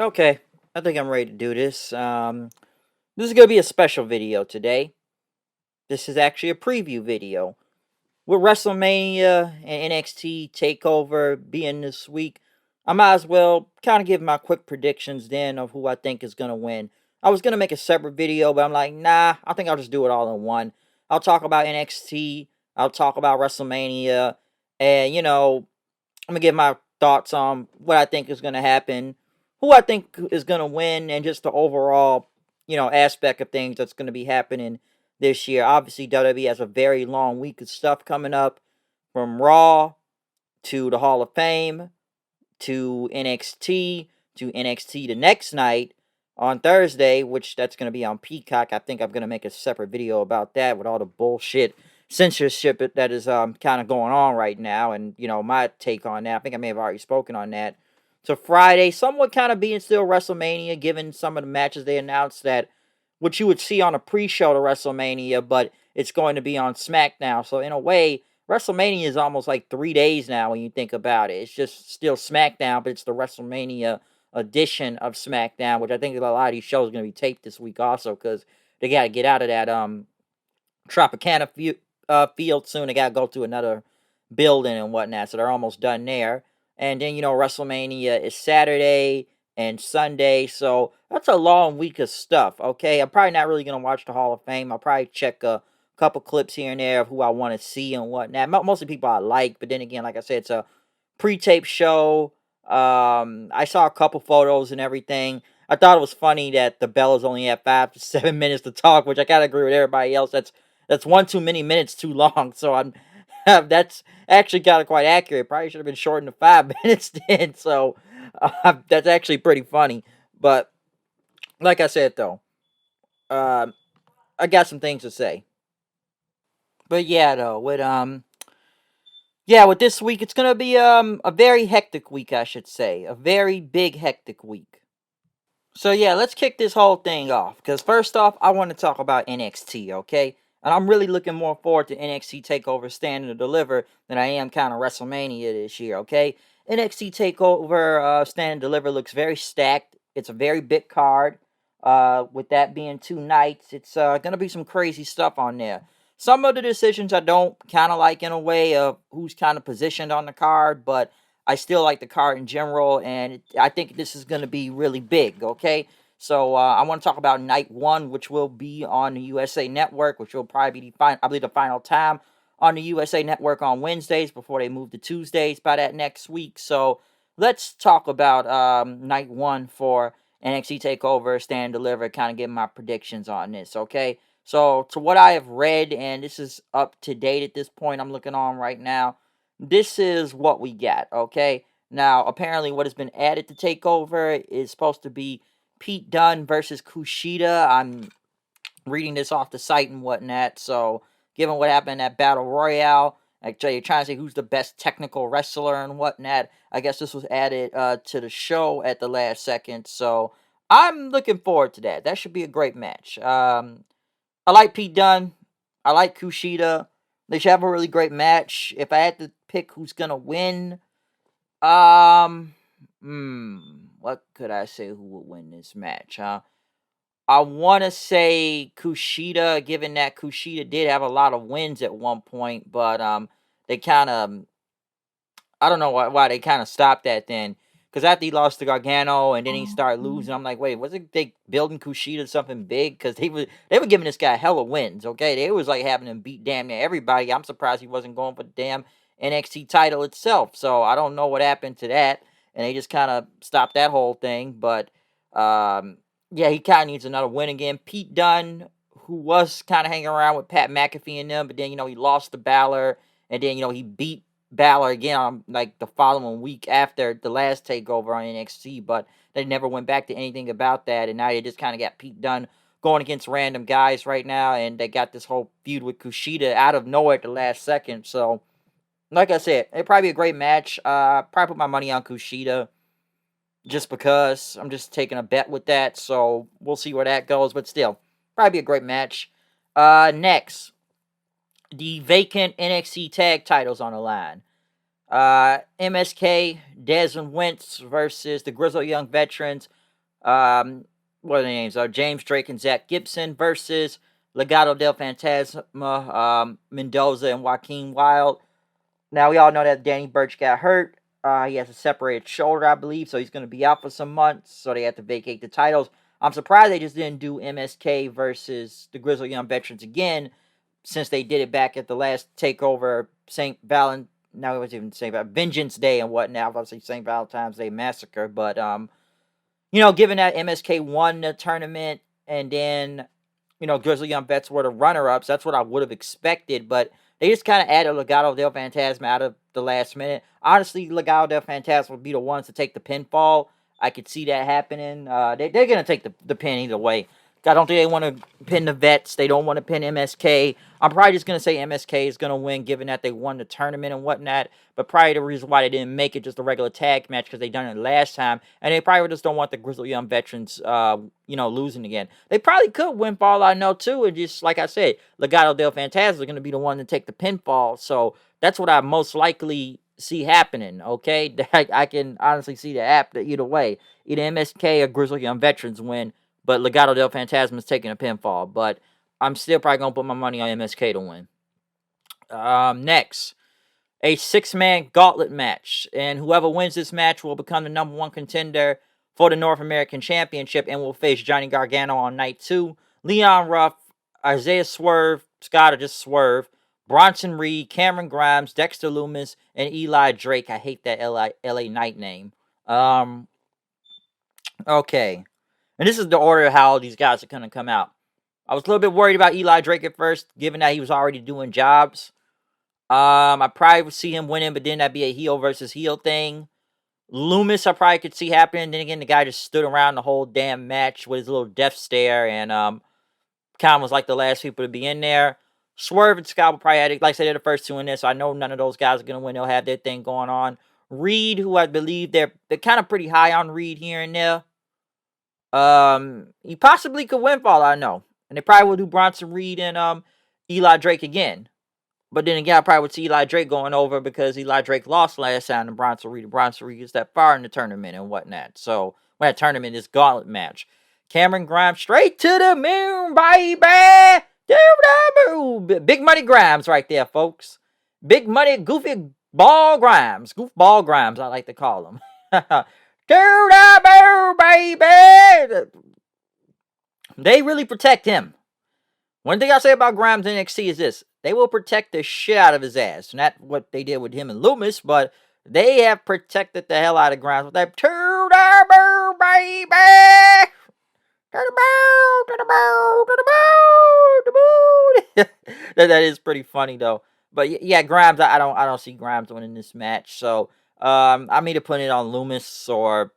Okay, I think I'm ready to do this. This is gonna be a special video today. This is actually a preview video. With WrestleMania and NXT Takeover being this week, I might as well kind of give my quick predictions then of who I think is gonna win. I was gonna make a separate video, but I'm like, nah, I think I'll just do it all in one. I'll talk about NXT, I'll talk about WrestleMania, and I'm gonna give my thoughts on what I think is gonna happen, who I think is gonna win, and just the overall, aspect of things that's gonna be happening this year. Obviously, WWE has a very long week of stuff coming up, from Raw to the Hall of Fame to NXT to NXT the next night on Thursday, which that's going to be on Peacock. I think I'm going to make a separate video about that with all the bullshit censorship that is kind of going on right now, and my take on that. I think I may have already spoken on that. So Friday, somewhat kind of being still WrestleMania, given some of the matches they announced that what you would see on a pre-show to WrestleMania, but it's going to be on SmackDown. So in a way, WrestleMania is almost like 3 days now when you think about it. It's just still SmackDown, but it's the WrestleMania edition of SmackDown, which I think a lot of these shows are going to be taped this week also because they got to get out of that Tropicana field soon. They got to go to another building and whatnot, so they're almost done there. And then WrestleMania is Saturday and Sunday, so that's a long week of stuff. Okay, I'm probably not really gonna watch the Hall of Fame. I'll probably check a couple clips here and there of who I want to see and whatnot. Mostly people I like, but then again, like I said, it's a pre-tape show. I saw a couple photos and everything. I thought it was funny that the Bellas only had 5 to 7 minutes to talk, which I gotta agree with everybody else. That's one too many minutes too long. So I'm that's actually kind of quite accurate. Probably should have been shortened to 5 minutes then. So that's actually pretty funny. But like I said though, um, I got some things to say. But yeah, though with this week, it's gonna be a very hectic week, I should say, a very big hectic week. So yeah, let's kick this whole thing off. Because first off, I want to talk about NXT, okay? And I'm really looking more forward to NXT Takeover Stand and Deliver than I am kind of WrestleMania this year, okay? NXT Takeover Stand and Deliver looks very stacked. It's a very big card. With that being 2 nights, it's gonna be some crazy stuff on there. Some of the decisions I don't kind of like in a way of who's kind of positioned on the card, but I still like the card in general, and I think this is going to be really big, okay? So I want to talk about night one, which will be on the USA Network, which will probably be, I believe, the final time on the USA Network on Wednesdays before they move to Tuesdays by that next week. So let's talk about night one for NXT TakeOver, Stand and Deliver, kind of give my predictions on this, okay? So to what I have read, and this is up to date at this point, I'm looking on right now, this is what we got, okay? Now, apparently, what has been added to TakeOver is supposed to be Pete Dunne versus Kushida. I'm reading this off the site and whatnot, so given what happened in that Battle Royale, actually, you're trying to say who's the best technical wrestler and whatnot. I guess this was added to the show at the last second, so I'm looking forward to that. That should be a great match. I like Pete Dunne. I like Kushida. They should have a really great match. If I had to pick who's gonna win, um, what could I say? Who would win this match? I want to say Kushida, given that Kushida did have a lot of wins at one point, but they kind of I don't know why they kind of stopped that then. Because after he lost to Gargano and then he started losing, I'm like, wait, wasn't they building Kushida something big? Because they were giving this guy hella wins, okay? They was like having him beat damn near everybody. I'm surprised he wasn't going for the damn NXT title itself. So I don't know what happened to that, and they just kind of stopped that whole thing. But yeah, he kind of needs another win again. Pete Dunne, who was kind of hanging around with Pat McAfee and them, but then he lost to Balor, and then he beat Balor again on like the following week after the last takeover on NXT, but they never went back to anything about that, and now they just kind of got Pete Dunne going against random guys right now, and they got this whole feud with Kushida out of nowhere at the last second. So, like I said, it'd probably be a great match. Probably put my money on Kushida just because I'm just taking a bet with that. So we'll see where that goes, but still, probably be a great match. Next, the vacant NXT tag titles on the line. MSK, Des and Wentz versus the Grizzled Young Veterans, Um, what are the names? James Drake and Zach Gibson versus Legado del Fantasma, Mendoza and Joaquin Wilde. Now, we all know that Danny Burch got hurt. He has a separated shoulder, I believe, so he's going to be out for some months, so they have to vacate the titles. I'm surprised they just didn't do MSK versus the Grizzled Young Veterans again, since they did it back at the last takeover, St. Valentine. No, it wasn't even St. Vengeance Day and whatnot. I was about to say St. Valentine's Day Massacre, but given that MSK won the tournament and then, Grizzly Young Vets were the runner-ups, that's what I would have expected, but they just kind of added Legado del Fantasma out of the last minute. Honestly, Legado del Fantasma would be the ones to take the pinfall. I could see that happening. They're going to take the pin either way. I don't think they want to pin the Vets. They don't want to pin MSK. I'm probably just going to say MSK is going to win, given that they won the tournament and whatnot. But probably the reason why they didn't make it just a regular tag match, because they done it last time. And they probably just don't want the Grizzly Young Veterans, losing again. They probably could win, for all I know, too. And just, like I said, Legado del Fantasma is going to be the one to take the pinfall. So that's what I most likely see happening, okay? I can honestly see that either way. Either MSK or Grizzly Young Veterans win, but Legado del Fantasma is taking a pinfall. But I'm still probably going to put my money on MSK to win. Next, a 6-man gauntlet match. And whoever wins this match will become the number 1 contender for the North American Championship and will face Johnny Gargano on night 2. Leon Ruff, Isaiah Swerve, Scott or just Swerve, Bronson Reed, Cameron Grimes, Dexter Lumis, and Eli Drake. I hate that LA Knight name. Okay. And this is the order of how these guys are going to come out. I was a little bit worried about Eli Drake at first, given that he was already doing jobs. I probably would see him winning, but then that'd be a heel versus heel thing. Loomis, I probably could see happening. Then again, the guy just stood around the whole damn match with his little death stare, and kind of was like the last people to be in there. Swerve and Scott will probably have, like I said, they're the first 2 in this, so I know none of those guys are going to win. They'll have their thing going on. Reed, who I believe they're kind of pretty high on Reed here and there. He possibly could win, for all I know. And they probably will do Bronson Reed and Eli Drake again. But then again, I probably would see Eli Drake going over, because Eli Drake lost last time to Bronson Reed. Bronson Reed is that far in the tournament and whatnot. So, when that tournament is gauntlet match. Cameron Grimes, straight to the moon, baby! Big Money Grimes right there, folks. Big Money, Goofy Ball Grimes. Goofball Grimes, I like to call him. To the moon, baby! They really protect him. One thing I say about Grimes in NXT is this: they will protect the shit out of his ass. Not what they did with him and Loomis, but they have protected the hell out of Grimes with that to the moon, baby! To the moon, to the moon, to the moon, to the moon. That is pretty funny though. But yeah, Grimes, I don't see Grimes winning this match. So I'm either putting it on Loomis or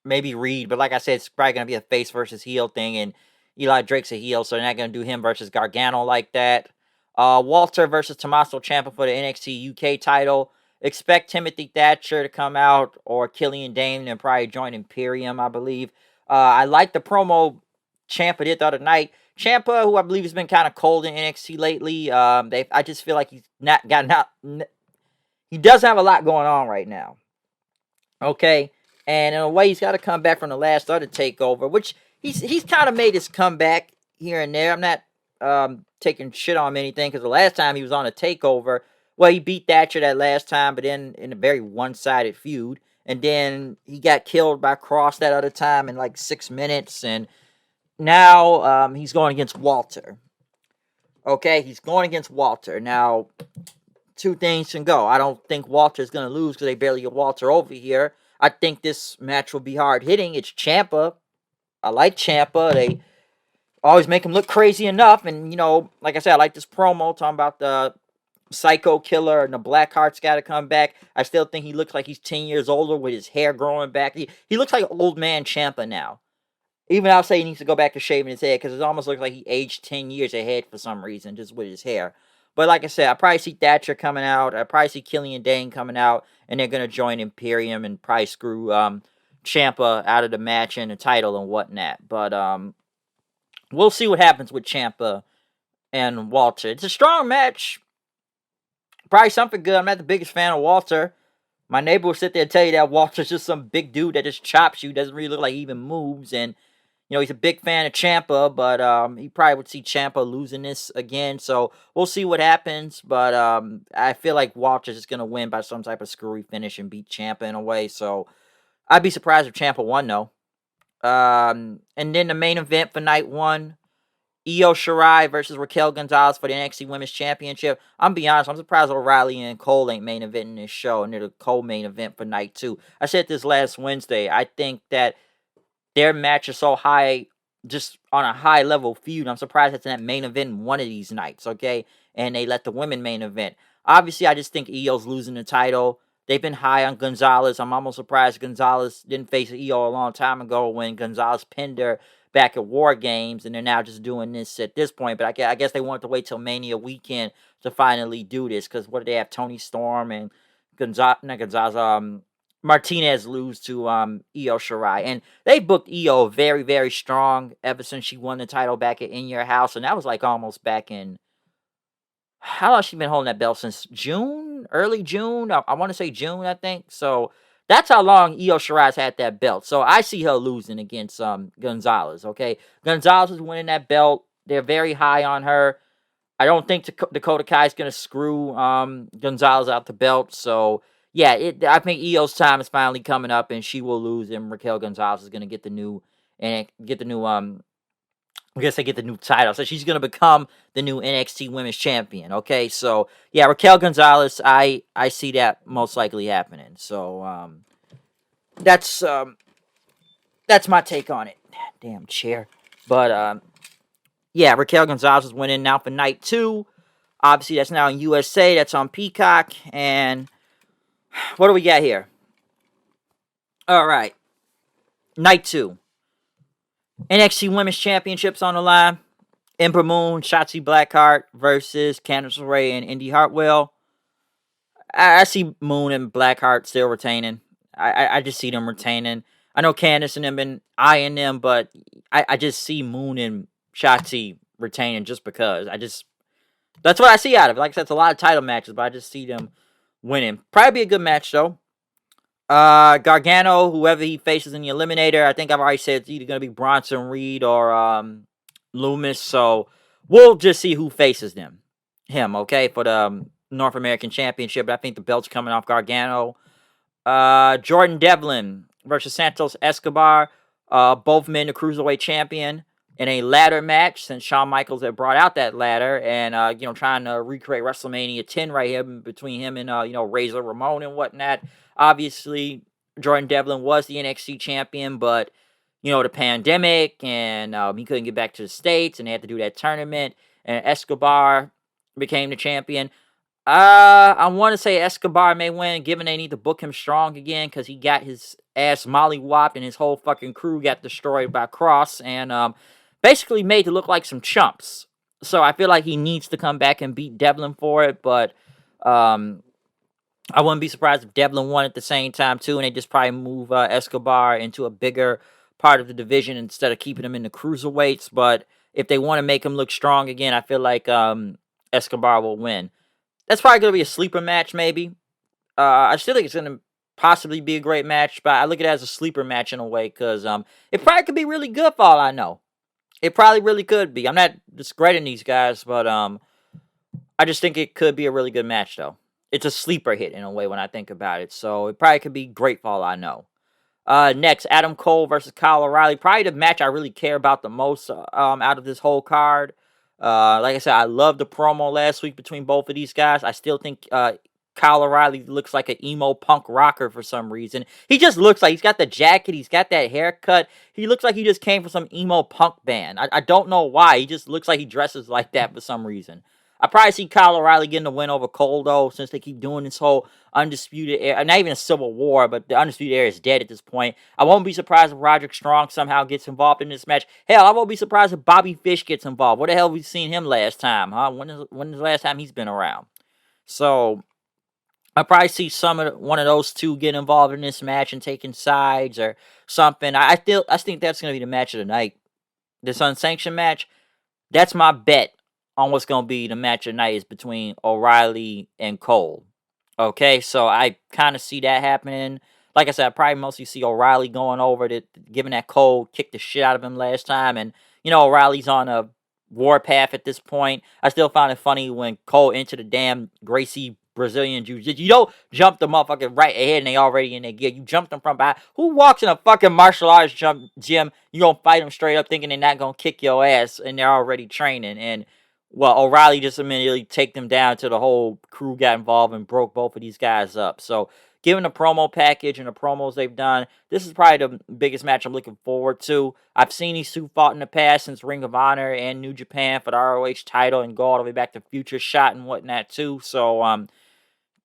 maybe Reed, but like I said, it's probably going to be a face versus heel thing, and Eli Drake's a heel, so they're not going to do him versus Gargano like that. Walter versus Tommaso Ciampa for the NXT UK title. Expect Timothy Thatcher to come out, or Killian Dane, and probably join Imperium, I believe. I like the promo Ciampa did the other night. Ciampa, who I believe has been kind of cold in NXT lately, I just feel like he doesn't have a lot going on right now. Okay, and in a way, he's got to come back from the last other takeover, which he's kind of made his comeback here and there. I'm not taking shit on him anything, because the last time he was on a takeover, well, he beat Thatcher that last time, but then in a very one-sided feud, and then he got killed by Cross that other time in like 6 minutes, and now he's going against Walter. Okay, he's going against Walter. Now, 2 things can go. I don't think Walter's going to lose, because they barely get Walter over here. I think this match will be hard-hitting. It's Ciampa. I like Ciampa. They always make him look crazy enough. And, like I said, I like this promo talking about the Psycho Killer and the Blackheart's got to come back. I still think he looks like he's 10 years older with his hair growing back. He looks like old man Ciampa now. Even I'll say he needs to go back to shaving his head, because it almost looks like he aged 10 years ahead for some reason, just with his hair. But like I said, I probably see Thatcher coming out. I probably see Killian Dane coming out, and they're going to join Imperium and probably screw Ciampa out of the match and the title and whatnot. But we'll see what happens with Ciampa and Walter. It's a strong match. Probably something good. I'm not the biggest fan of Walter. My neighbor will sit there and tell you that Walter's just some big dude that just chops you, doesn't really look like he even moves, and he's a big fan of Ciampa, but he probably would see Ciampa losing this again. So we'll see what happens. But I feel like Walter's just gonna win by some type of screwy finish and beat Ciampa in a way. So I'd be surprised if Ciampa won though. And then the main event for night one. Io Shirai versus Raquel Gonzalez for the NXT Women's Championship. I'm be honest, I'm surprised O'Reilly and Cole ain't main eventing this show, and they're the co-main event for night two. I said this last Wednesday. I think that their match is so high, just on a high level feud. I'm surprised it's in that main event one of these nights, okay? And they let the women main event. Obviously, I just think Io's losing the title. They've been high on Gonzalez. I'm almost surprised Gonzalez didn't face Io a long time ago when Gonzalez pinned her back at War Games, and they're now just doing this at this point. But I guess they wanted to wait till Mania weekend to finally do this, because what do they have? Tony Storm and Martinez lose to Io Shirai, and they booked Io very, very strong ever since she won the title back at In Your House, and that was like almost back in, how long has she been holding that belt, since June, early June? I want to say June, I think. So that's how long Io Shirai's had that belt. So I see her losing against Gonzalez. Okay, Gonzalez is winning that belt. They're very high on her. I don't think Dakota Kai is going to screw Gonzalez out the belt. So yeah, I think Io's time is finally coming up, and she will lose, and Raquel Gonzalez is going to get the new I guess they get the new title. So she's going to become the new NXT Women's Champion. Okay, so yeah, Raquel Gonzalez, I see that most likely happening. So that's my take on it. Damn chair. But yeah, Raquel Gonzalez is winning now for night two. Obviously, that's now in USA. That's on Peacock. And what do we got here? All right, night two. NXT Women's Championships on the line. Ember Moon, Shotzi Blackheart versus Candice LeRae and Indy Hartwell. I see Moon and Blackheart still retaining. I just see them retaining. I know Candice and them been eyeing them, but I just see Moon and Shotzi retaining just because. That's what I see out of it. Like I said, it's a lot of title matches, but I just see them winning. Probably be a good match though. Gargano, whoever he faces in the Eliminator, I think I've already said it's either going to be Bronson Reed or Loomis. So we'll just see who faces him, okay, for the North American Championship. But I think the belt's coming off Gargano. Jordan Devlin versus Santos Escobar. Both men the Cruiserweight champion in a ladder match, since Shawn Michaels had brought out that ladder, and trying to recreate WrestleMania 10 right here between him and Razor Ramon and whatnot. Obviously, Jordan Devlin was the NXT champion, but the pandemic, and he couldn't get back to the States, and they had to do that tournament, and Escobar became the champion. I want to say Escobar may win, given they need to book him strong again, because he got his ass mollywopped and his whole fucking crew got destroyed by Cross, and basically made to look like some chumps. So I feel like he needs to come back and beat Devlin for it, but I wouldn't be surprised if Devlin won at the same time too, and they just probably move Escobar into a bigger part of the division instead of keeping him in the cruiserweights. But if they want to make him look strong again, I feel like Escobar will win. That's probably going to be a sleeper match, maybe. I still think it's going to possibly be a great match, but I look at it as a sleeper match in a way, because it probably could be really good for all I know. It probably really could be. I'm not discrediting these guys, but I just think it could be a really good match, though. It's a sleeper hit in a way when I think about it, so it probably could be great for all I know. Next, Adam Cole versus Kyle O'Reilly. Probably the match I really care about the most out of this whole card. Like I said, I love the promo last week between both of these guys. I still think Kyle O'Reilly looks like an emo punk rocker for some reason. He just looks like, he's got the jacket, he's got that haircut. He looks like he just came from some emo punk band. I don't know why. He just looks like he dresses like that for some reason. I probably see Kyle O'Reilly getting the win over Cole, though, since they keep doing this whole Undisputed Era. Not even a Civil War, but the Undisputed Era is dead at this point. I won't be surprised if Roderick Strong somehow gets involved in this match. Hell, I won't be surprised if Bobby Fish gets involved. What the hell have we seen him last time, huh? When is the last time he's been around? So I probably see one of those two get involved in this match and taking sides or something. I think that's going to be the match of the night. This unsanctioned match, that's my bet on what's going to be the match of the night, is between O'Reilly and Cole. Okay, so I kind of see that happening. Like I said, I probably mostly see O'Reilly going over to giving that Cole kick the shit out of him last time, and O'Reilly's on a warpath at this point. I still find it funny when Cole entered the damn Gracie Brazilian Jiu-Jitsu. You don't jump the motherfucker right ahead and they already in their gear. You jump them from behind. Who walks in a fucking martial arts gym? You gonna fight them straight up thinking they're not gonna kick your ass and they're already training. And well, O'Reilly just immediately take them down till the whole crew got involved and broke both of these guys up. So, given the promo package and the promos they've done, this is probably the biggest match I'm looking forward to. I've seen these two fought in the past since Ring of Honor and New Japan for the ROH title and go all the way back to Future Shot and whatnot too. So,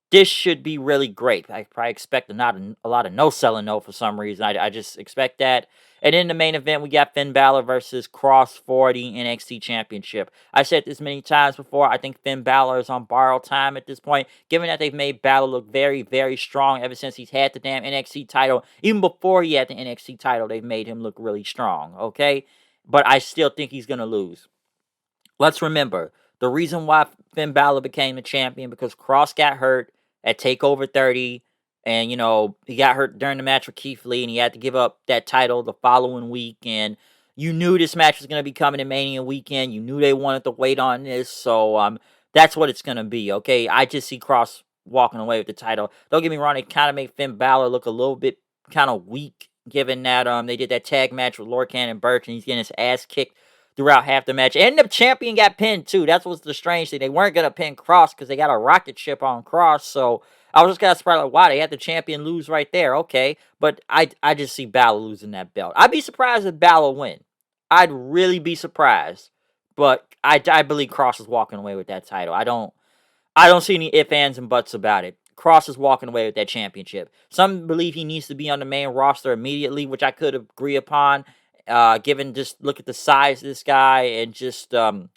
this should be really great. I probably expect a lot of no selling though for some reason. I just expect that. And in the main event, we got Finn Balor versus Cross for the NXT Championship. I said this many times before. I think Finn Balor is on borrowed time at this point, given that they've made Balor look very, very strong ever since he's had the damn NXT title. Even before he had the NXT title, they've made him look really strong, okay? But I still think he's going to lose. Let's remember, the reason why Finn Balor became the champion because Cross got hurt at Takeover 30, and he got hurt during the match with Keith Lee, and he had to give up that title the following week. And you knew this match was going to be coming in Mania weekend. You knew they wanted to wait on this, so that's what it's going to be. Okay, I just see Cross walking away with the title. Don't get me wrong; they kind of made Finn Balor look a little bit kind of weak, given that they did that tag match with Lorcan and Birch, and he's getting his ass kicked throughout half the match. And the champion got pinned too. That's what's the strange thing. They weren't gonna pin Cross because they got a rocket ship on Cross. So I was just kind of surprised, like, wow, they had the champion lose right there. Okay, but I just see Balor losing that belt. I'd be surprised if Balor win. I'd really be surprised. But I believe Cross is walking away with that title. I don't see any ifs, ands, and buts about it. Cross is walking away with that championship. Some believe he needs to be on the main roster immediately, which I could agree upon. Given just look at the size of this guy and just the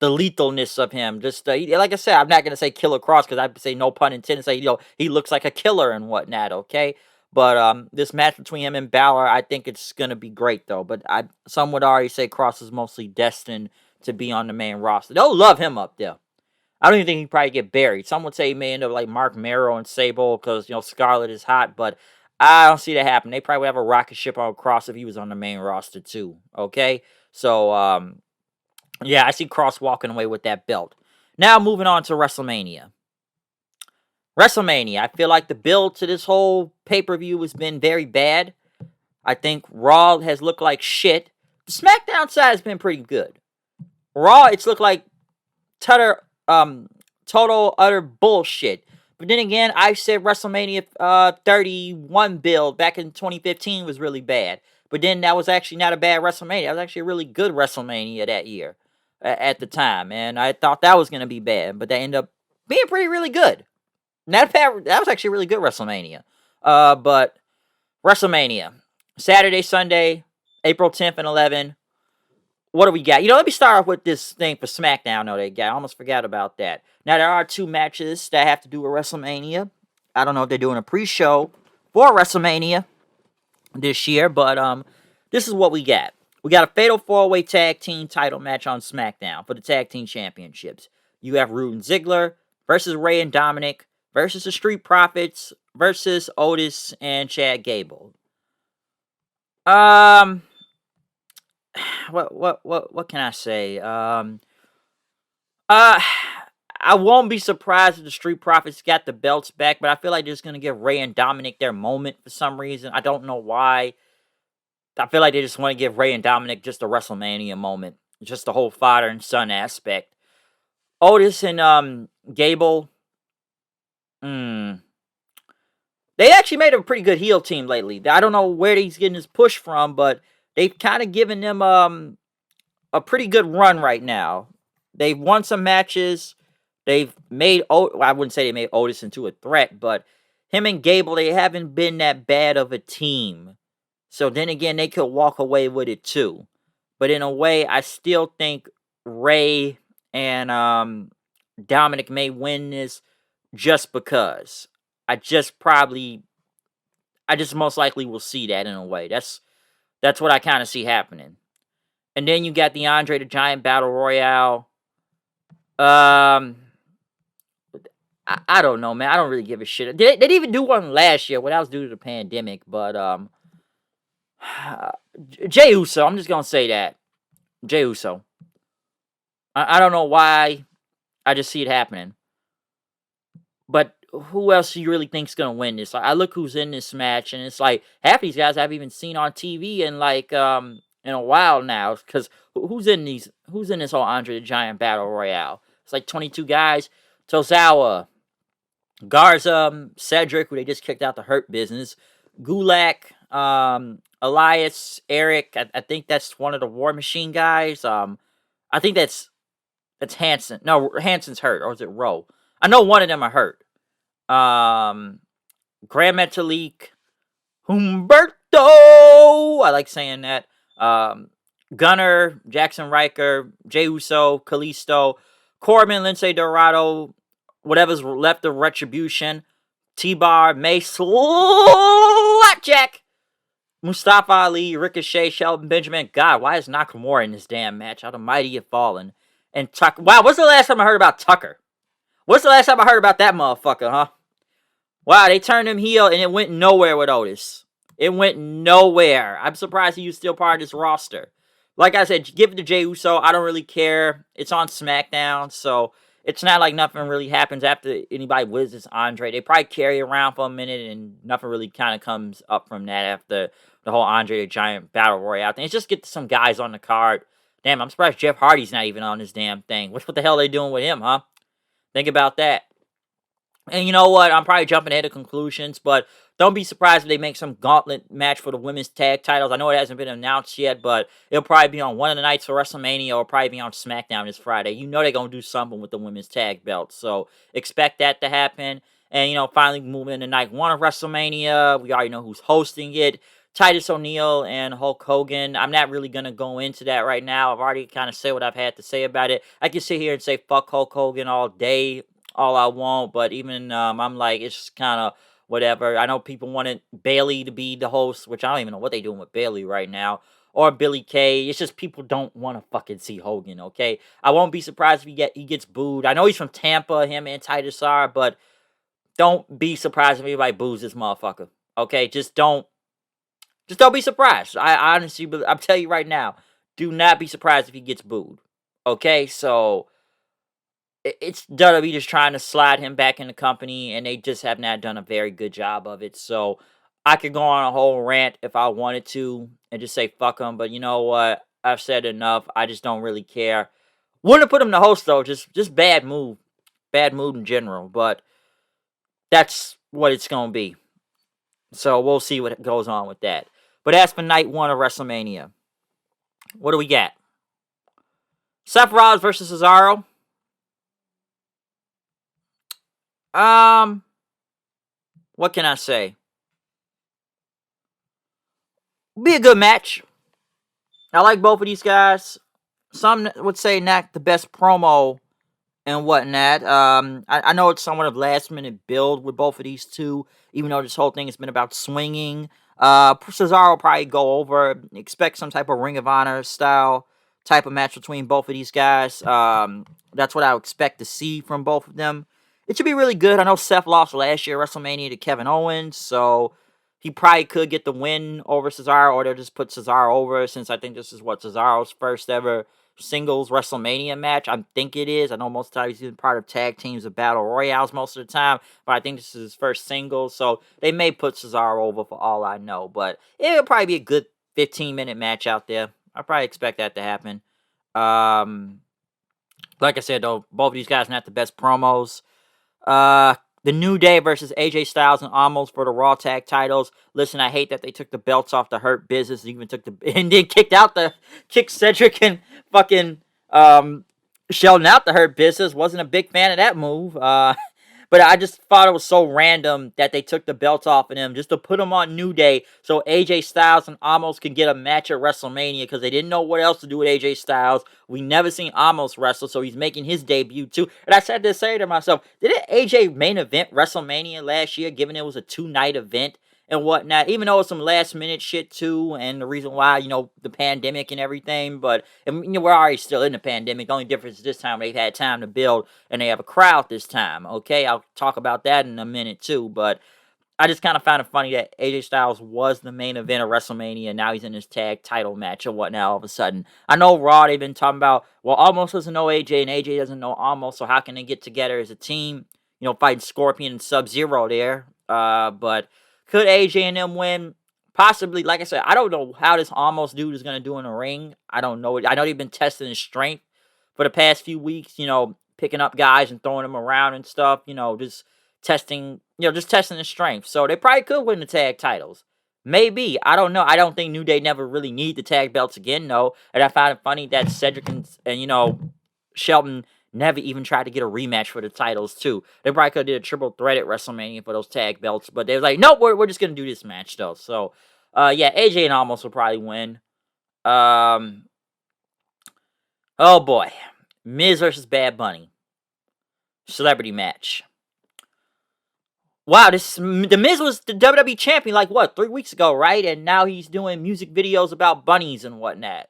lethalness of him. Just like I said, I'm not gonna say Killer Cross because I'd say no pun intended. Say he looks like a killer and whatnot. Okay, but this match between him and Balor, I think it's gonna be great though. But some would already say Cross is mostly destined to be on the main roster. They'll love him up there. I don't even think he'd probably get buried. Some would say he may end up like Mark Merrow and Sable because Scarlett is hot, but I don't see that happen. They probably would have a rocket ship on Cross if he was on the main roster too. Okay, so yeah, I see Cross walking away with that belt. Now moving on to WrestleMania. WrestleMania. I feel like the build to this whole pay-per-view has been very bad. I think Raw has looked like shit. The SmackDown side has been pretty good. Raw, it's looked like tutter total utter bullshit. But then again, I said WrestleMania 31 build back in 2015 was really bad. But then that was actually not a bad WrestleMania. That was actually a really good WrestleMania that year at the time. And I thought that was going to be bad. But that ended up being really good. That was actually a really good WrestleMania. But WrestleMania. Saturday, Sunday, April 10th and 11th. What do we got? Let me start off with this thing for SmackDown. No, they got. I almost forgot about that. Now, there are two matches that have to do with WrestleMania. I don't know if they're doing a pre-show for WrestleMania this year, but this is what we got. We got a Fatal 4-Way Tag Team title match on SmackDown for the Tag Team Championships. You have Roode and Ziggler versus Ray and Dominic versus the Street Profits versus Otis and Chad Gable. What can I say? I won't be surprised if the Street Profits got the belts back, but I feel like they're just gonna give Ray and Dominic their moment for some reason. I don't know why. I feel like they just want to give Ray and Dominic just a WrestleMania moment, just the whole father and son aspect. Otis and Gable. They actually made a pretty good heel team lately. I don't know where he's getting his push from, but they've kind of given them a pretty good run right now. They've won some matches. They've made I wouldn't say they made Otis into a threat, but him and Gable, they haven't been that bad of a team. So then again, they could walk away with it too. But in a way, I still think Ray and Dominic may win this just because. I just most likely will see that in a way. That's what I kind of see happening. And then you got the Andre the Giant Battle Royale. I I don't know, man. I don't really give a shit. They didn't even do one last year. Well, that was due to the pandemic. But Jey Uso. I'm just gonna say that Jey Uso. I don't know why. I just see it happening. But who else do you really think's gonna win this? I look who's in this match, and it's like half these guys I've even seen on TV in a while now. Because who's in these? Who's in this whole Andre the Giant Battle Royale? It's like 22 guys. Tozawa, Garza, Cedric, who they just kicked out the Hurt Business, Gulak, Elias, Eric. I think that's one of the War Machine guys. I think that's Hanson. No, Hanson's hurt, or is it Rowe? I know one of them are hurt. Grand Metalik, Humberto. I like saying that. Gunner, Jackson Riker, Jey Uso, Kalisto, Corbin, Lindsay Dorado, whatever's left of Retribution, T-Bar, Mace, Slapjack, Mustafa Ali, Ricochet, Shelton Benjamin. God, why is Nakamura in this damn match? How the mighty have fallen. And Tucker. Wow, what's the last time I heard about Tucker? What's the last time I heard about that motherfucker, huh? Wow, they turned him heel and it went nowhere with Otis. It went nowhere. I'm surprised he was still part of this roster. Like I said, give it to Jey Uso. I don't really care. It's on SmackDown, so it's not like nothing really happens after anybody wins Andre. They probably carry around for a minute and nothing really kind of comes up from that after the whole Andre the Giant Battle Royale thing. It's just get some guys on the card. Damn, I'm surprised Jeff Hardy's not even on this damn thing. What the hell are they doing with him, huh? Think about that. And you know what? I'm probably jumping ahead of conclusions, but don't be surprised if they make some gauntlet match for the women's tag titles. I know it hasn't been announced yet, but it'll probably be on one of the nights for WrestleMania or probably be on SmackDown this Friday. You know they're going to do something with the women's tag belts, so expect that to happen. And, finally moving into night one of WrestleMania, we already know who's hosting it. Titus O'Neil and Hulk Hogan. I'm not really going to go into that right now. I've already kind of said what I've had to say about it. I can sit here and say fuck Hulk Hogan all day, all I want, but even I'm like, it's just kind of whatever. I know people wanted Bailey to be the host, which I don't even know what they're doing with Bailey right now, or Billy Kay. It's just people don't want to fucking see Hogan, okay? I won't be surprised if he gets booed. I know he's from Tampa, him and Titus are, but don't be surprised if anybody boos this motherfucker, okay? Just don't be surprised. I honestly, I'm telling you right now, do not be surprised if he gets booed, okay? So it's WWE just trying to slide him back in the company, and they just have not done a very good job of it. So I could go on a whole rant if I wanted to and just say fuck him, but you know what? I've said enough. I just don't really care. Wouldn't have put him to host though. Just bad mood in general. But that's what it's gonna be. So we'll see what goes on with that. But as for night one of WrestleMania, what do we got? Seth Rollins versus Cesaro. What can I say? Be a good match. I like both of these guys. Some would say not the best promo and whatnot. I know it's somewhat of last minute build with both of these two, even though this whole thing has been about swinging. Cesaro will probably go over. Expect some type of Ring of Honor style type of match between both of these guys. That's what I would expect to see from both of them. It should be really good. I know Seth lost last year at WrestleMania to Kevin Owens, so he probably could get the win over Cesaro, or they'll just put Cesaro over, since I think this is Cesaro's first ever singles WrestleMania match. I think it is. I know most of the time he's been part of tag teams of battle royales most of the time, but I think this is his first singles, so they may put Cesaro over for all I know, but it'll probably be a good 15-minute match out there. I probably expect that to happen. Like I said, though, both of these guys not the best promos. The New Day versus AJ Styles and Almost for the Raw Tag titles. Listen, I hate that they took the belts off the Hurt Business, even and then kicked Cedric and fucking Sheldon out the Hurt Business. Wasn't a big fan of that move. But I just thought it was so random that they took the belts off of them just to put them on New Day so AJ Styles and Almost can get a match at WrestleMania, because they didn't know what else to do with AJ Styles. We never seen Almost wrestle, so he's making his debut too. And I said to say to myself, didn't AJ main event WrestleMania last year, given it was a 2-night event? and whatnot, even though it's some last minute shit too, and the reason why, the pandemic and everything, but we're already still in the pandemic. The only difference is this time they've had time to build and they have a crowd this time. Okay, I'll talk about that in a minute too, but I just kind of found it funny that AJ Styles was the main event of WrestleMania, and now he's in his tag title match or whatnot all of a sudden. I know Raw, they've been talking about, well, Almost doesn't know AJ, and AJ doesn't know Almost, so how can they get together as a team? Fighting Scorpion and Sub-Zero there. But could AJ and them win? Possibly. Like I said, I don't know how this Almost dude is going to do in the ring. I don't know. I know they've been testing his strength for the past few weeks, picking up guys and throwing them around and stuff, just testing his strength. So they probably could win the tag titles. Maybe. I don't know. I don't think New Day never really need the tag belts again, though. And I find it funny that Cedric and Shelton never even tried to get a rematch for the titles, too. They probably could have did a triple threat at WrestleMania for those tag belts. But they was like, nope, we're just going to do this match, though. So, yeah, AJ and Almost will probably win. Oh, boy. Miz versus Bad Bunny. Celebrity match. Wow, the Miz was the WWE champion 3 weeks ago, right? And now he's doing music videos about bunnies and whatnot.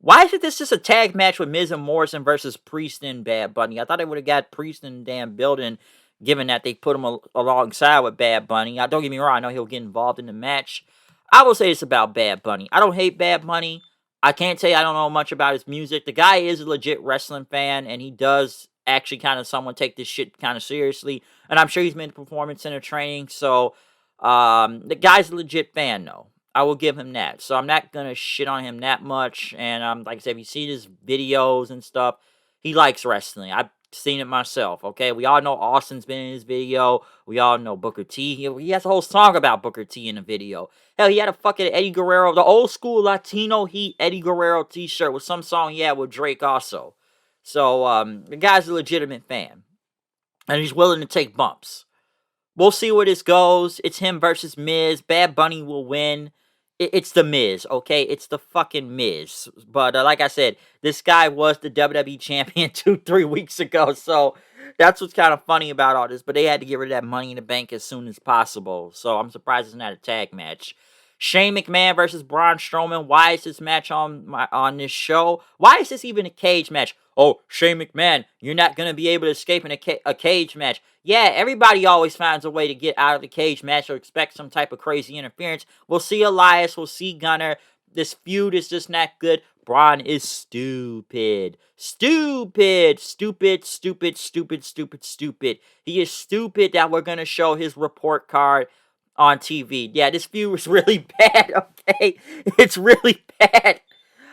Why isn't this just a tag match with Miz and Morrison versus Priest and Bad Bunny? I thought they would have got Priest in the damn building, given that they put him alongside with Bad Bunny. Don't get me wrong, I know he'll get involved in the match. I will say this about Bad Bunny. I don't hate Bad Bunny. I can't tell you I don't know much about his music. The guy is a legit wrestling fan, and he does actually kind of someone take this shit kind of seriously. And I'm sure he's been to performance center training, so the guy's a legit fan, though. I will give him that. So I'm not going to shit on him that much. And like I said, if you see his videos and stuff, he likes wrestling. I've seen it myself, okay? We all know Austin's been in his video. We all know Booker T. He has a whole song about Booker T in the video. Hell, he had a fucking Eddie Guerrero, the old school Latino Heat Eddie Guerrero t-shirt with some song he had with Drake also. So the guy's a legitimate fan. And he's willing to take bumps. We'll see where this goes. It's him versus Miz. Bad Bunny will win. It's the Miz, okay? It's the fucking Miz. But like I said, this guy was the WWE champion 2-3 weeks ago. So that's what's kind of funny about all this. But they had to get rid of that Money in the Bank as soon as possible. So I'm surprised it's not a tag match. Shane McMahon versus Braun Strowman. Why is this match on this show? Why is this even a cage match? Oh, Shane McMahon, you're not going to be able to escape in a cage match. Yeah, everybody always finds a way to get out of the cage match or expect some type of crazy interference. We'll see Elias. We'll see Gunner. This feud is just not good. Braun is stupid. Stupid. Stupid, stupid, stupid, stupid, stupid. He is stupid that we're going to show his report card on TV. Yeah, this feud was really bad, okay? It's really bad.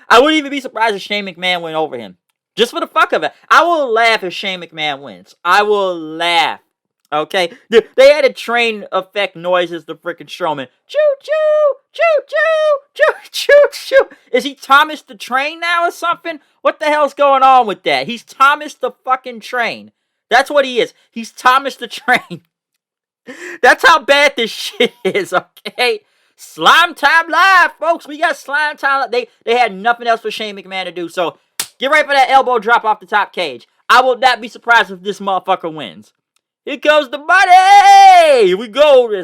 I wouldn't even be surprised if Shane McMahon went over him. Just for the fuck of it. I will laugh if Shane McMahon wins. I will laugh. Okay? They had a train effect noises to freaking Strowman. Choo-choo! Choo-choo! Choo-choo-choo! Is he Thomas the Train now or something? What the hell's going on with that? He's Thomas the fucking Train. That's what he is. He's Thomas the Train. That's how bad this shit is, okay? Slime Time Live, folks. We got Slime Time Live. They had nothing else for Shane McMahon to do, so get ready for that elbow drop off the top cage. I will not be surprised if this motherfucker wins. Here comes the money! Here we go.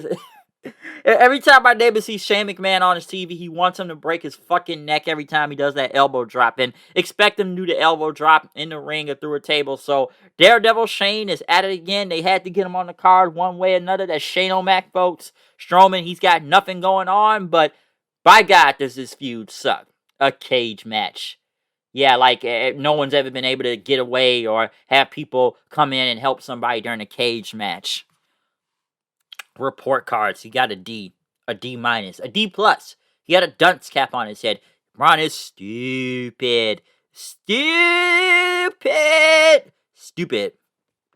Every time my neighbor sees Shane McMahon on his TV, he wants him to break his fucking neck every time he does that elbow drop. And expect him to do the elbow drop in the ring or through a table. So Daredevil Shane is at it again. They had to get him on the card one way or another. That's Shane O'Mac, folks. Strowman, he's got nothing going on. But by God, does this feud suck. A cage match. Yeah, like no one's ever been able to get away or have people come in and help somebody during a cage match. Report cards. He got a D minus, a D plus. He had a dunce cap on his head. Braun is stupid. Stupid. Stupid.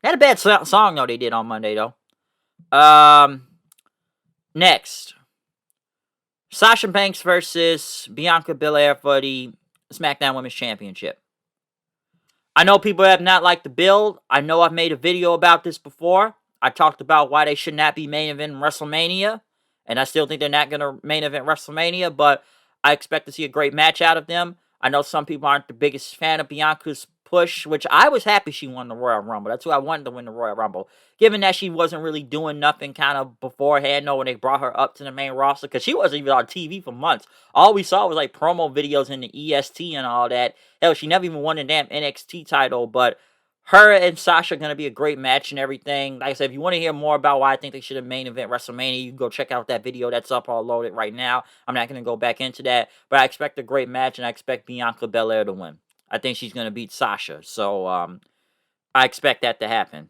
They had a bad song though they did on Monday though. Next. Sasha Banks versus Bianca Belair for the SmackDown Women's Championship. I know people have not liked the build. I know I've made a video about this before. I talked about why they should not be main event in WrestleMania. And I still think they're not going to main event WrestleMania. But I expect to see a great match out of them. I know some people aren't the biggest fan of Bianca's push, which I was happy she won the Royal Rumble. That's who I wanted to win the Royal Rumble. Given that she wasn't really doing nothing kind of beforehand, when they brought her up to the main roster, because she wasn't even on TV for months. All we saw was like promo videos in the EST and all that. Hell, she never even won the damn NXT title, but her and Sasha are going to be a great match and everything. Like I said, if you want to hear more about why I think they should have main event WrestleMania, you can go check out that video that's up all loaded right now. I'm not going to go back into that, but I expect a great match, and I expect Bianca Belair to win. I think she's going to beat Sasha, so I expect that to happen.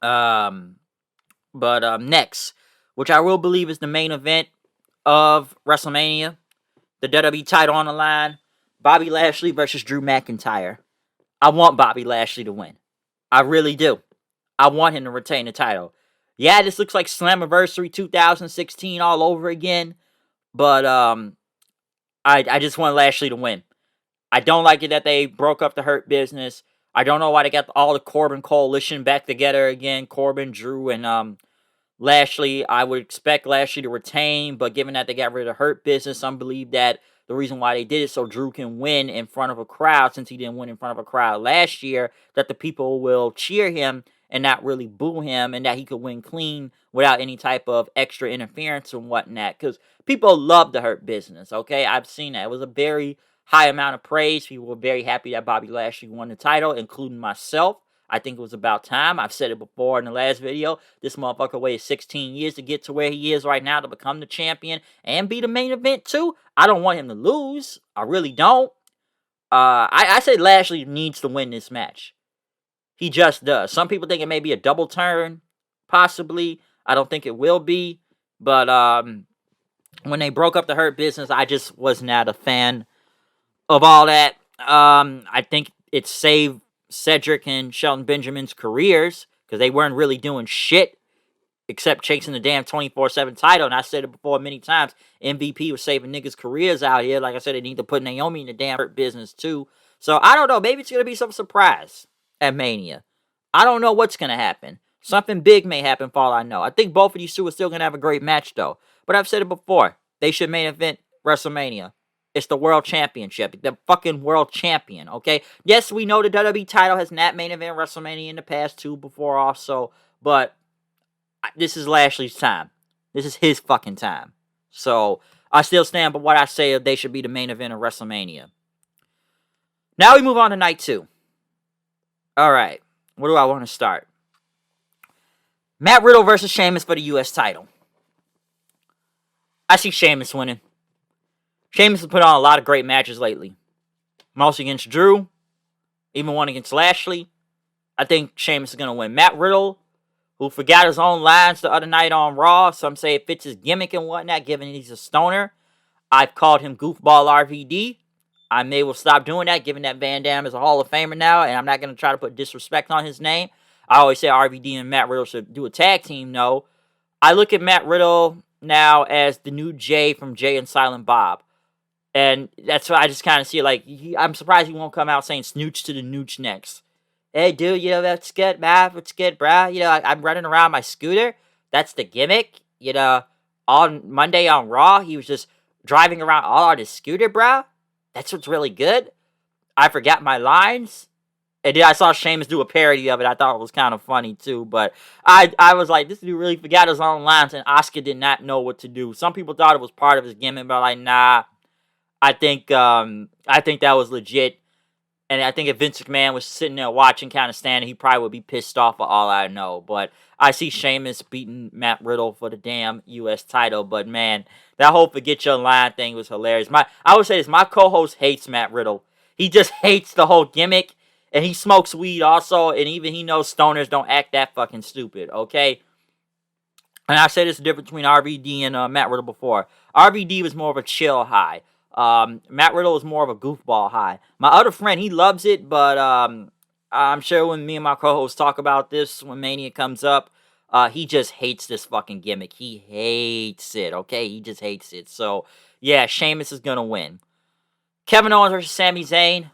But next, which I will believe is the main event of WrestleMania, the WWE title on the line, Bobby Lashley versus Drew McIntyre. I want Bobby Lashley to win. I really do. I want him to retain the title. Yeah, this looks like Slammiversary 2016 all over again, but I just want Lashley to win. I don't like it that they broke up the Hurt Business. I don't know why they got all the Corbin coalition back together again. Corbin, Drew, and Lashley. I would expect Lashley to retain, but given that they got rid of the Hurt Business, I believe that the reason why they did it so Drew can win in front of a crowd, since he didn't win in front of a crowd last year, that the people will cheer him and not really boo him, and that he could win clean without any type of extra interference and whatnot. Because people love the Hurt Business, okay? I've seen that. It was a very high amount of praise. People were very happy that Bobby Lashley won the title, including myself. I think it was about time. I've said it before in the last video. This motherfucker waited 16 years to get to where he is right now to become the champion and be the main event too. I don't want him to lose. I really don't. I say Lashley needs to win this match. He just does. Some people think it may be a double turn, possibly. I don't think it will be. But when they broke up the Hurt Business, I just was not a fan of all that. I think it saved Cedric and Shelton Benjamin's careers, because they weren't really doing shit except chasing the damn 24/7 title. And I said it before many times, MVP was saving niggas' careers out here. Like I said, they need to put Naomi in the damn Hurt Business too. So I don't know. Maybe it's going to be some surprise at Mania. I don't know what's going to happen. Something big may happen for all I know. I think both of these two are still going to have a great match though. But I've said it before. They should main event WrestleMania. It's the world championship. The fucking world champion, okay? Yes, we know the WWE title has not main event WrestleMania in the past too before also, but this is Lashley's time. This is his fucking time. So, I still stand by what I say they should be the main event of WrestleMania. Now we move on to night 2. Alright, where do I want to start? Matt Riddle versus Sheamus for the US title. I see Sheamus winning. Sheamus has put on a lot of great matches lately. Mostly against Drew. Even one against Lashley. I think Sheamus is going to win. Matt Riddle, who forgot his own lines the other night on Raw. Some say it fits his gimmick and whatnot, given he's a stoner. I've called him Goofball RVD. I may well stop doing that, given that Van Dam is a Hall of Famer now, and I'm not going to try to put disrespect on his name. I always say RVD and Matt Riddle should do a tag team, no. I look at Matt Riddle now as the new Jay from Jay and Silent Bob. And that's why I just kind of see it like, I'm surprised he won't come out saying snooch to the nooch next. Hey, dude, that's good, man. What's good, bro? I'm running around my scooter. That's the gimmick. On Monday on Raw, he was just driving around all on his scooter, bro. That's what's really good. I forgot my lines. And then I saw Sheamus do a parody of it. I thought it was kind of funny, too. But I was like, this dude really forgot his own lines, and Asuka did not know what to do. Some people thought it was part of his gimmick, but like, nah. I think that was legit. And I think if Vince McMahon was sitting there watching, kind of standing, he probably would be pissed off for all I know. But I see Sheamus beating Matt Riddle for the damn U.S. title. But, man, that whole forget your line thing was hilarious. I would say this, my co-host hates Matt Riddle. He just hates the whole gimmick. And he smokes weed also. And even he knows stoners don't act that fucking stupid, okay? And I said this difference between RVD and Matt Riddle before. RVD was more of a chill high. Matt Riddle is more of a goofball high. My other friend, he loves it, but I'm sure when me and my co-host talk about this, when Mania comes up, he just hates this fucking gimmick. He hates it, okay? He just hates it. So, yeah, Sheamus is gonna win. Kevin Owens versus Sami Zayn.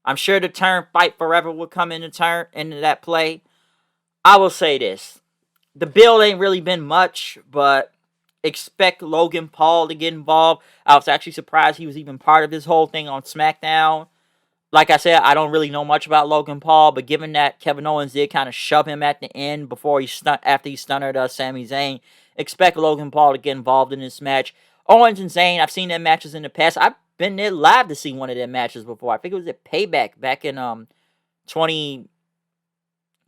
I'm sure the term Fight Forever will come into that play. I will say this. The build ain't really been much, but expect Logan Paul to get involved. I was actually surprised he was even part of this whole thing on SmackDown. like I said, I don't really know much about Logan Paul, but given that Kevin Owens did kind of shove him at the end before after he stunned Sami Zayn, expect Logan Paul to get involved in this match. Owens and Zayn, I've seen their matches in the past. I've been there live to see one of their matches before. I think it was at Payback back in 20,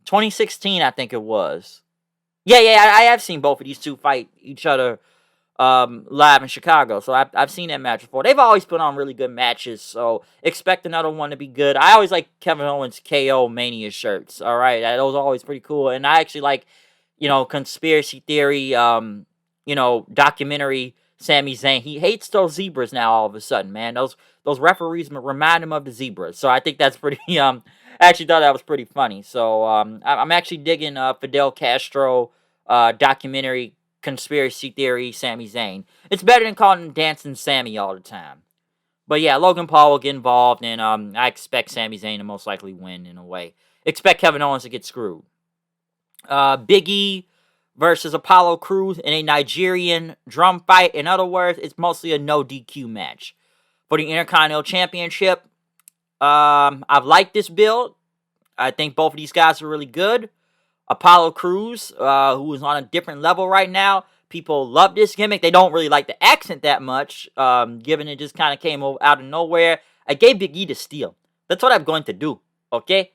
2016, I think it was. Yeah, I have seen both of these two fight each other live in Chicago. So I've seen that match before. They've always put on really good matches, so expect another one to be good. I always like Kevin Owens KO Mania shirts. All right, those are always pretty cool. And I actually like, conspiracy theory, documentary. Sami Zayn, he hates those zebras now. All of a sudden, man, those referees remind him of the zebras. So I think that's pretty. I actually thought that was pretty funny. So I'm actually digging Fidel Castro documentary conspiracy theory Sami Zayn. It's better than calling him Dancing Sammy all the time. But yeah, Logan Paul will get involved, and I expect Sami Zayn to most likely win in a way. Expect Kevin Owens to get screwed. Big E versus Apollo Crews in a Nigerian drum fight. In other words, it's mostly a no DQ match. For the Intercontinental Championship, I've liked this build. I think both of these guys are really good. Apollo Crews, who is on a different level right now. People love this gimmick. They don't really like the accent that much, given it just kind of came out of nowhere. I gave Big E the steal. That's what I'm going to do, okay?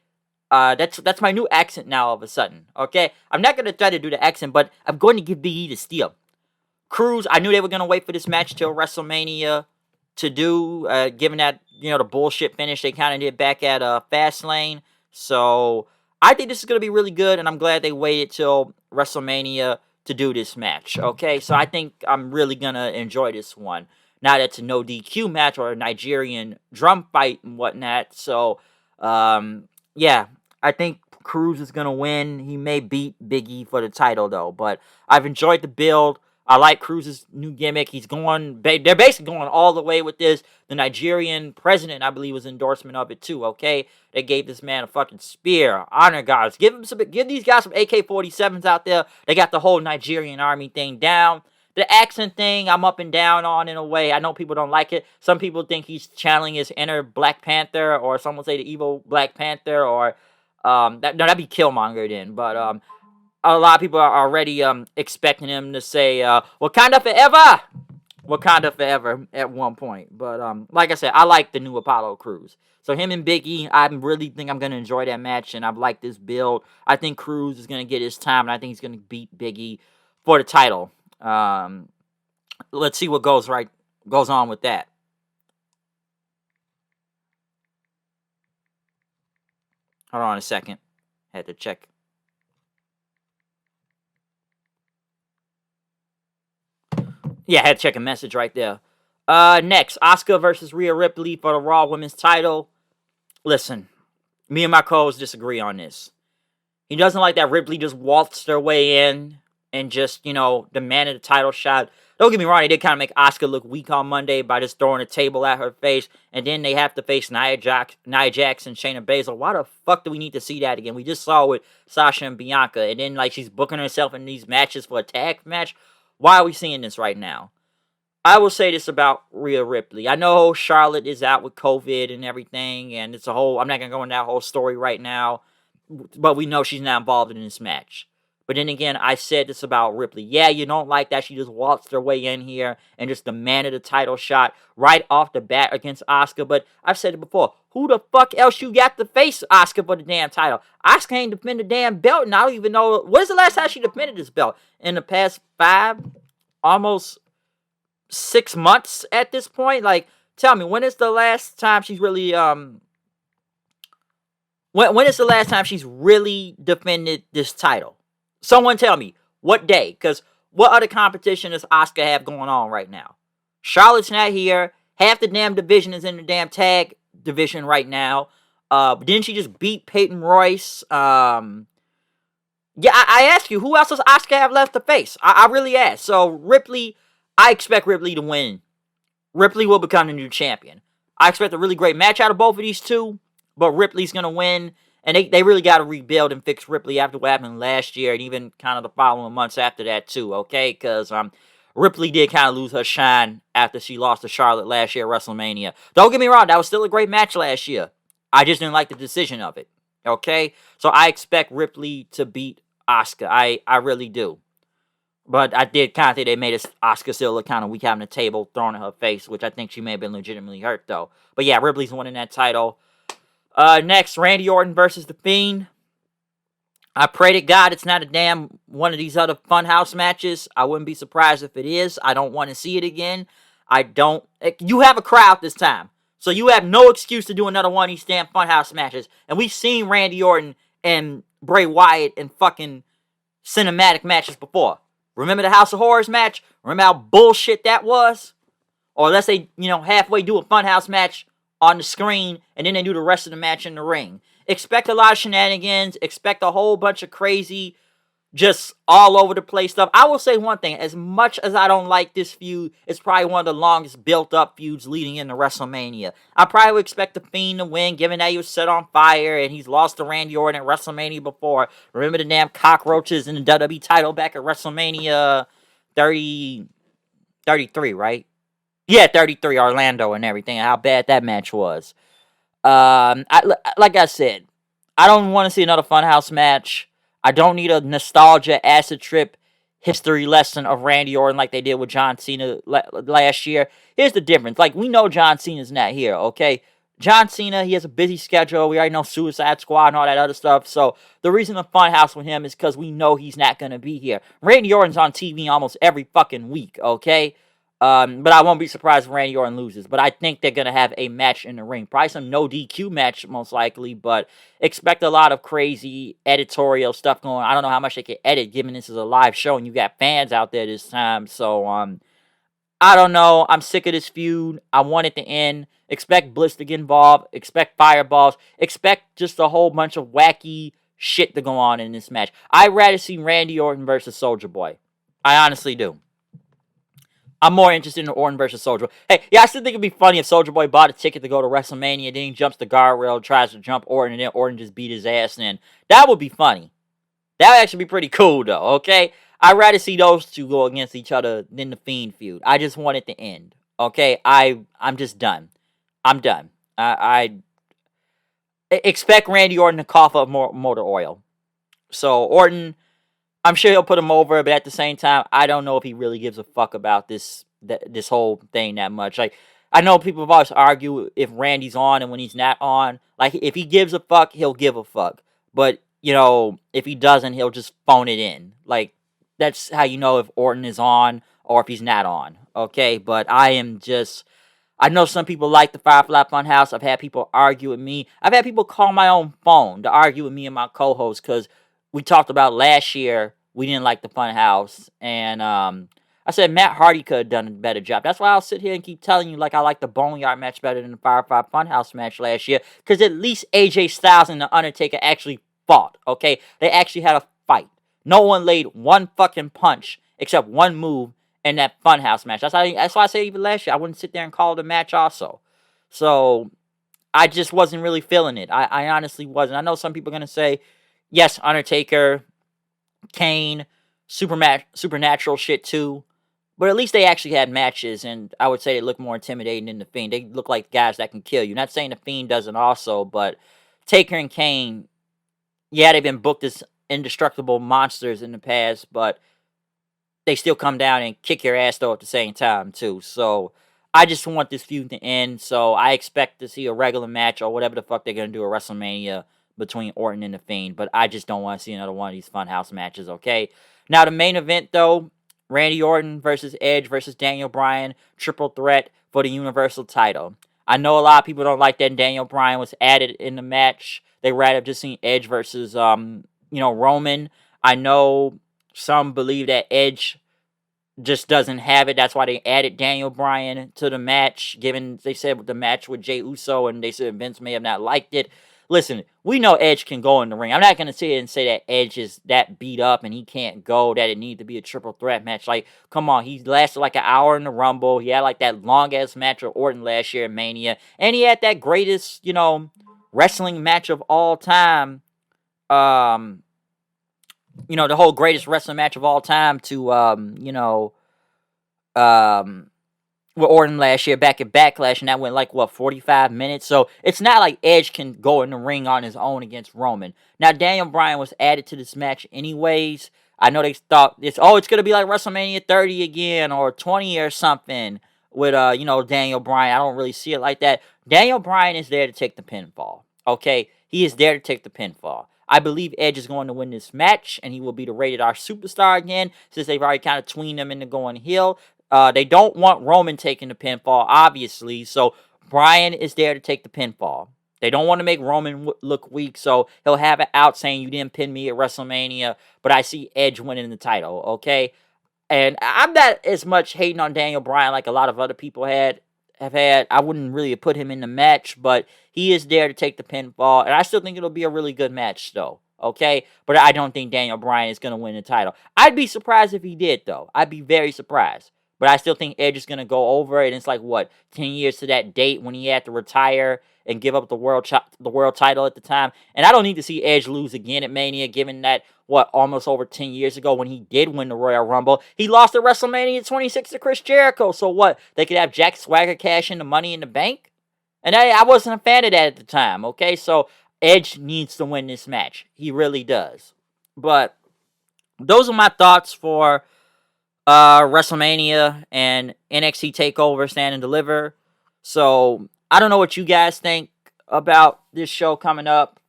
That's my new accent now all of a sudden, okay? I'm not going to try to do the accent, but I'm going to give Big E the steal. Crews, I knew they were going to wait for this match till WrestleMania to do, given that, the bullshit finish they kind of did back at Fastlane. So I think this is going to be really good, and I'm glad they waited till WrestleMania to do this match, okay? So I think I'm really going to enjoy this one. Now that's a no DQ match or a Nigerian drum fight and whatnot. So, yeah, I think Crews is going to win. He may beat Big E for the title, though. But I've enjoyed the build. I like Cruz's new gimmick. They're basically going all the way with this. The Nigerian president, I believe, was endorsement of it too, okay? They gave this man a fucking spear. Honor guards. Give these guys some AK-47s out there. They got the whole Nigerian army thing down. The accent thing, I'm up and down on in a way. I know people don't like it. Some people think he's channeling his inner Black Panther, or some will say the evil Black Panther, or that'd be Killmonger then. But a lot of people are already expecting him to say Wakanda forever, Wakanda forever at one point. But like I said, I like the new Apollo Crews. So him and Big E, I really think I'm gonna enjoy that match, and I've liked this build. I think Crews is gonna get his time, and I think he's gonna beat Big E for the title. Let's see what goes on with that. Hold on a second. Had to check. Yeah, I had to check a message right there. Next, Asuka versus Rhea Ripley for the Raw Women's title. Listen, me and my co-host disagree on this. He doesn't like that Ripley just waltzed her way in and just, demanded a title shot. Don't get me wrong, they did kind of make Asuka look weak on Monday by just throwing a table at her face, and then they have to face Nia Jax, Shayna Baszler. Why the fuck do we need to see that again? We just saw it with Sasha and Bianca, and then she's booking herself in these matches for a tag match. Why are we seeing this right now? I will say this about Rhea Ripley. I know Charlotte is out with COVID and everything, and it's I'm not going to go into that whole story right now, but we know she's not involved in this match. But then again, I said this about Ripley. Yeah, you don't like that she just waltzed her way in here and just demanded a title shot right off the bat against Asuka. But I've said it before. Who the fuck else you got to face Asuka for the damn title? Asuka ain't defended the damn belt, and I don't even know. When's the last time she defended this belt? In the past 5, almost 6 months at this point? Tell me, when is the last time she's really, when is the last time she's really defended this title? Someone tell me, what day? Because what other competition does Asuka have going on right now? Charlotte's not here. Half the damn division is in the damn tag division right now. Didn't she just beat Peyton Royce? Yeah, I ask you, who else does Asuka have left to face? I really ask. So, Ripley, I expect Ripley to win. Ripley will become the new champion. I expect a really great match out of both of these two, but Ripley's going to win. And they really got to rebuild and fix Ripley after what happened last year and even kind of the following months after that too, okay? Because Ripley did kind of lose her shine after she lost to Charlotte last year at WrestleMania. Don't get me wrong, that was still a great match last year. I just didn't like the decision of it. Okay? So I expect Ripley to beat Asuka. I really do. But I did kind of think they made Asuka still look kind of weak having the table thrown in her face, which I think she may have been legitimately hurt, though. But yeah, Ripley's winning that title. Next, Randy Orton versus The Fiend. I pray to God it's not a damn one of these other Funhouse matches. I wouldn't be surprised if it is. I don't want to see it again. I don't. You have a crowd this time. So you have no excuse to do another one of these damn Funhouse matches. And we've seen Randy Orton and Bray Wyatt in fucking cinematic matches before. Remember the House of Horrors match? Remember how bullshit that was? Or let's say, halfway do a Funhouse match on the screen, and then they do the rest of the match in the ring. Expect a lot of shenanigans. Expect a whole bunch of crazy, just all over the place stuff. I will say one thing. As much as I don't like this feud, it's probably one of the longest built-up feuds leading into WrestleMania. I probably would expect The Fiend to win, given that he was set on fire, and he's lost to Randy Orton at WrestleMania before. Remember the damn cockroaches in the WWE title back at WrestleMania 33, right? Yeah, 33, Orlando and everything, how bad that match was. Like I said, I don't want to see another Funhouse match. I don't need a nostalgia acid trip history lesson of Randy Orton like they did with John Cena last year. Here's the difference. Like, we know John Cena's not here, okay? John Cena, he has a busy schedule. We already know Suicide Squad and all that other stuff. So the reason the Funhouse with him is because we know he's not going to be here. Randy Orton's on TV almost every fucking week, okay? But I won't be surprised if Randy Orton loses. But I think they're going to have a match in the ring. Probably some no DQ match, most likely. But expect a lot of crazy editorial stuff going on. I don't know how much they can edit, given this is a live show and you got fans out there this time. So, I don't know. I'm sick of this feud. I want it to end. Expect Bliss to get involved. Expect fireballs. Expect just a whole bunch of wacky shit to go on in this match. I'd rather see Randy Orton versus Soulja Boy. I honestly do. I'm more interested in Orton versus Soulja Boy. Hey, yeah, I still think it'd be funny if Soulja Boy bought a ticket to go to WrestleMania, then he jumps the guardrail, tries to jump Orton, and then Orton just beat his ass in. That would be funny. That would actually be pretty cool, though, okay? I'd rather see those two go against each other than the Fiend feud. I just want it to end, okay? I'm just done. I'm done. I expect Randy Orton to cough up more motor oil. So, Orton, I'm sure he'll put him over, but at the same time, I don't know if he really gives a fuck about this whole thing that much. Like, I know people have always argued if Randy's on and when he's not on. Like, if he gives a fuck, he'll give a fuck. But, if he doesn't, he'll just phone it in. Like, that's how you know if Orton is on or if he's not on. Okay? But I know some people like the Firefly Funhouse. I've had people argue with me. I've had people call my own phone to argue with me and my co-host because we talked about last year we didn't like the Funhouse, and I said Matt Hardy could have done a better job. That's why I'll sit here and keep telling you like I like the Boneyard match better than the Firefly Funhouse match last year, because at least AJ Styles and The Undertaker actually fought, okay? They actually had a fight. No one laid one fucking punch except one move in that Funhouse match. That's why I say even last year I wouldn't sit there and call it a match also. So I just wasn't really feeling it. I honestly wasn't. I know some people are going to say, yes, Undertaker, Kane, supernatural shit too. But at least they actually had matches, and I would say they look more intimidating than The Fiend. They look like guys that can kill you. Not saying The Fiend doesn't also, but Taker and Kane, yeah, they've been booked as indestructible monsters in the past, but they still come down and kick your ass though at the same time too. So I just want this feud to end. So I expect to see a regular match or whatever the fuck they're gonna do at WrestleMania between Orton and The Fiend. But I just don't want to see another one of these Funhouse matches. Okay. Now the main event though, Randy Orton versus Edge versus Daniel Bryan, triple threat for the Universal title. I know a lot of people don't like that Daniel Bryan was added in the match. They rather have just seen Edge versus Roman. I know some believe that Edge just doesn't have it. That's why they added Daniel Bryan to the match, given they said the match with Jey Uso, and they said Vince may have not liked it. Listen, we know Edge can go in the ring. I'm not going to sit here and say that Edge is that beat up and he can't go, that it needs to be a triple threat match. Like, come on, he lasted like an hour in the Rumble. He had like that long-ass match with Orton last year in Mania. And he had that greatest, wrestling match of all time. The whole greatest wrestling match of all time to, with Orton last year back at Backlash, and that went like, what, 45 minutes? So it's not like Edge can go in the ring on his own against Roman. Now, Daniel Bryan was added to this match anyways. I know they thought it's going to be like WrestleMania 30 again or 20 or something with, Daniel Bryan. I don't really see it like that. Daniel Bryan is there to take the pinfall, okay? He is there to take the pinfall. I believe Edge is going to win this match, and he will be the Rated R Superstar again, since they've already kind of tweened him into going heel. They don't want Roman taking the pinfall, obviously, so Bryan is there to take the pinfall. They don't want to make Roman look weak, so he'll have it out saying, you didn't pin me at WrestleMania, but I see Edge winning the title, okay? And I'm not as much hating on Daniel Bryan like a lot of other people have had. I wouldn't really put him in the match, but he is there to take the pinfall, and I still think it'll be a really good match, though. Okay, but I don't think Daniel Bryan is going to win the title. I'd be surprised if he did, though. I'd be very surprised. But I still think Edge is going to go over it. And it's like, what, 10 years to that date when he had to retire and give up the world title at the time. And I don't need to see Edge lose again at Mania, given that, what, almost over 10 years ago when he did win the Royal Rumble, he lost at WrestleMania 26 to Chris Jericho. So what, they could have Jack Swagger cash in the Money in the Bank? And I wasn't a fan of that at the time, okay? So Edge needs to win this match. He really does. But those are my thoughts for WrestleMania and NXT Takeover Stand and Deliver. So I don't know what you guys think about this show coming up.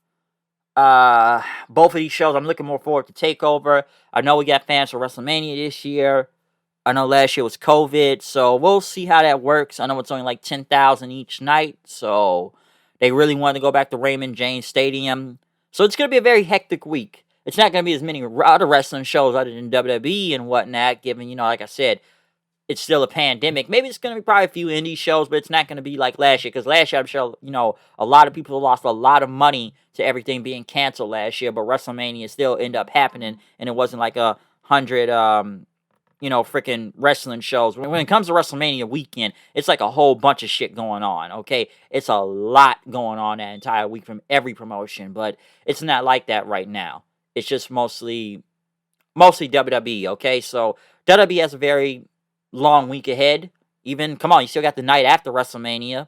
Both of these shows, I'm looking more forward to Takeover. I know we got fans for WrestleMania this year. I know last year was COVID, so we'll see how that works. I know it's only like 10,000 each night, so they really wanted to go back to Raymond James Stadium. So it's going to be a very hectic week. It's not going to be as many other wrestling shows other than WWE and whatnot, given, like I said, it's still a pandemic. Maybe it's going to be probably a few indie shows, but it's not going to be like last year, because last year, I'm sure, a lot of people lost a lot of money to everything being canceled last year, but WrestleMania still ended up happening, and it wasn't like 100, freaking wrestling shows. When it comes to WrestleMania weekend, it's like a whole bunch of shit going on, okay? It's a lot going on that entire week from every promotion, but it's not like that right now. It's just mostly WWE, okay? So WWE has a very long week ahead. Even, come on, you still got the night after WrestleMania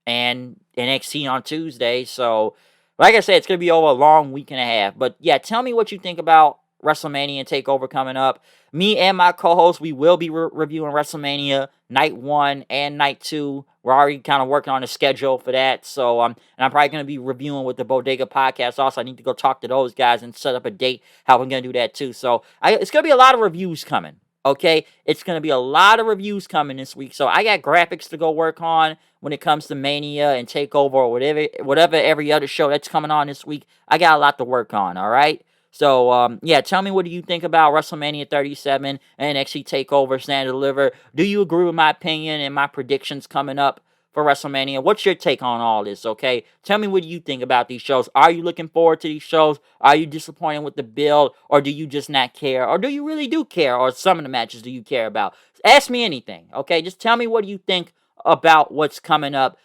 and NXT on Tuesday. So, like I said, it's going to be over a long week and a half. But yeah, tell me what you think about WrestleMania and TakeOver coming up. Me and my co-host, we will be reviewing WrestleMania Night 1 and Night 2. We're already kind of working on a schedule for that. So, and I'm probably going to be reviewing with the Bodega Podcast also. I need to go talk to those guys and set up a date how we're going to do that too. So, it's going to be a lot of reviews coming. Okay, it's going to be a lot of reviews coming this week. So I got graphics to go work on when it comes to Mania and Takeover or whatever every other show that's coming on this week. I got a lot to work on, all right? So, yeah, tell me, what do you think about WrestleMania 37 and NXT Takeover Stand and Deliver? Do you agree with my opinion and my predictions coming up for WrestleMania? What's your take on all this, okay? Tell me what you think about these shows. Are you looking forward to these shows? Are you disappointed with the build? Or do you just not care? Or do you really do care? Or some of the matches do you care about? Ask me anything, okay? Just tell me what you think about what's coming up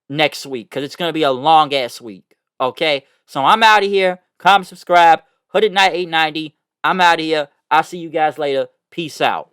next week, because it's going to be a long-ass week, okay? So I'm out of here. Comment, subscribe. Hooded Knight 890. I'm out of here. I'll see you guys later. Peace out.